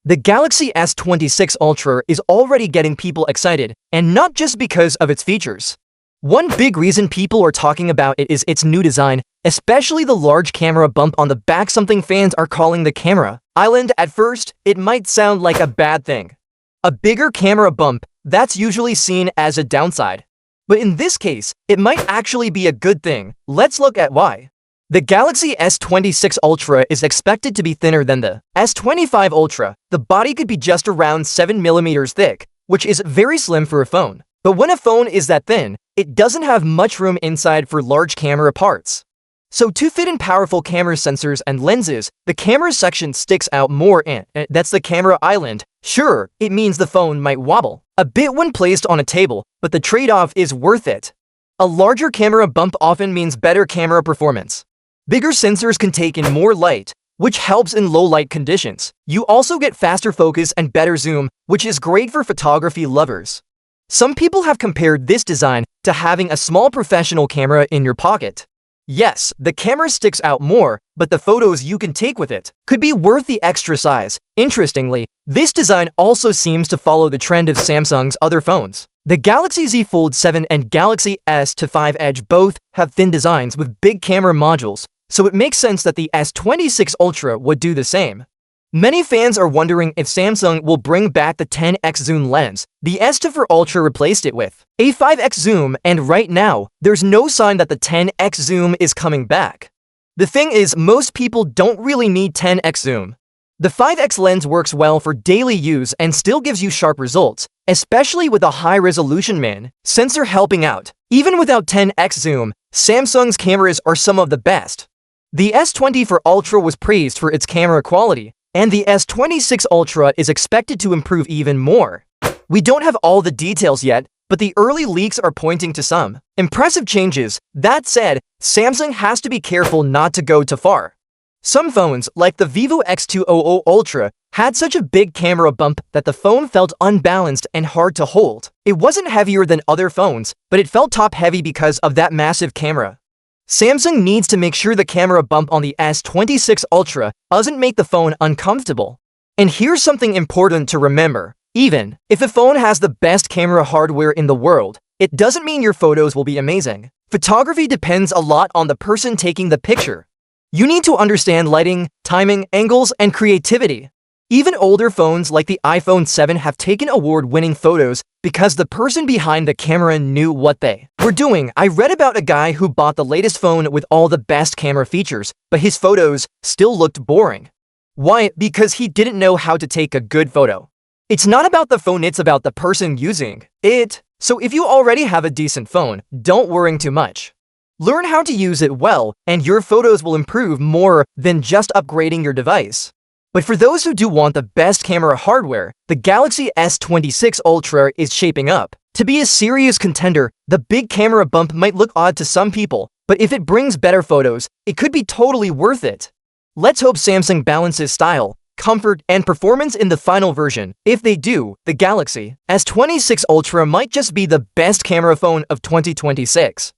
The Galaxy S26 Ultra is already getting people excited, and not just because of its features. One big reason people are talking about it is its new design, especially the large camera bump on the back, something fans are calling the camera island. At first, it might sound like a bad thing. A bigger camera bump, that's usually seen as a downside. But in this case, it might actually be a good thing. Let's look at why. The Galaxy S26 Ultra is expected to be thinner than the S25 Ultra. The body could be just around 7mm thick, which is very slim for a phone. But when a phone is that thin, it doesn't have much room inside for large camera parts. So to fit in powerful camera sensors and lenses, the camera section sticks out more, and that's the camera island. Sure, it means the phone might wobble a bit when placed on a table, but the trade-off is worth it. A larger camera bump often means better camera performance. Bigger sensors can take in more light, which helps in low light conditions. You also get faster focus and better zoom, which is great for photography lovers. Some people have compared this design to having a small professional camera in your pocket. Yes, the camera sticks out more, but the photos you can take with it could be worth the extra size. Interestingly, this design also seems to follow the trend of Samsung's other phones. The Galaxy Z Fold 7 and Galaxy S25 Edge both have thin designs with big camera modules, so it makes sense that the S26 Ultra would do the same. Many fans are wondering if Samsung will bring back the 10x zoom lens. The S24 Ultra replaced it with a 5x zoom, and right now, there's no sign that the 10x zoom is coming back. The thing is, most people don't really need 10x zoom. The 5x lens works well for daily use and still gives you sharp results, especially with a high-resolution sensor helping out. Even without 10x zoom, Samsung's cameras are some of the best. The S24 Ultra was praised for its camera quality, and the S26 Ultra is expected to improve even more. We don't have all the details yet, but the early leaks are pointing to some impressive changes. That said, Samsung has to be careful not to go too far. Some phones, like the Vivo X200 Ultra, had such a big camera bump that the phone felt unbalanced and hard to hold. It wasn't heavier than other phones, but it felt top-heavy because of that massive camera. Samsung needs to make sure the camera bump on the S26 Ultra doesn't make the phone uncomfortable. And here's something important to remember. Even if a phone has the best camera hardware in the world, it doesn't mean your photos will be amazing. Photography depends a lot on the person taking the picture. You need to understand lighting, timing, angles, and creativity. Even older phones like the iPhone 7 have taken award-winning photos because the person behind the camera knew what they were doing. I read about a guy who bought the latest phone with all the best camera features, but his photos still looked boring. Why? Because he didn't know how to take a good photo. It's not about the phone, it's about the person using it. So if you already have a decent phone, don't worry too much. Learn how to use it well, and your photos will improve more than just upgrading your device. But for those who do want the best camera hardware, the Galaxy S26 Ultra is shaping up to be a serious contender. The big camera bump might look odd to some people, but if it brings better photos, it could be totally worth it. Let's hope Samsung balances style, comfort, and performance in the final version. If they do, the Galaxy S26 Ultra might just be the best camera phone of 2026.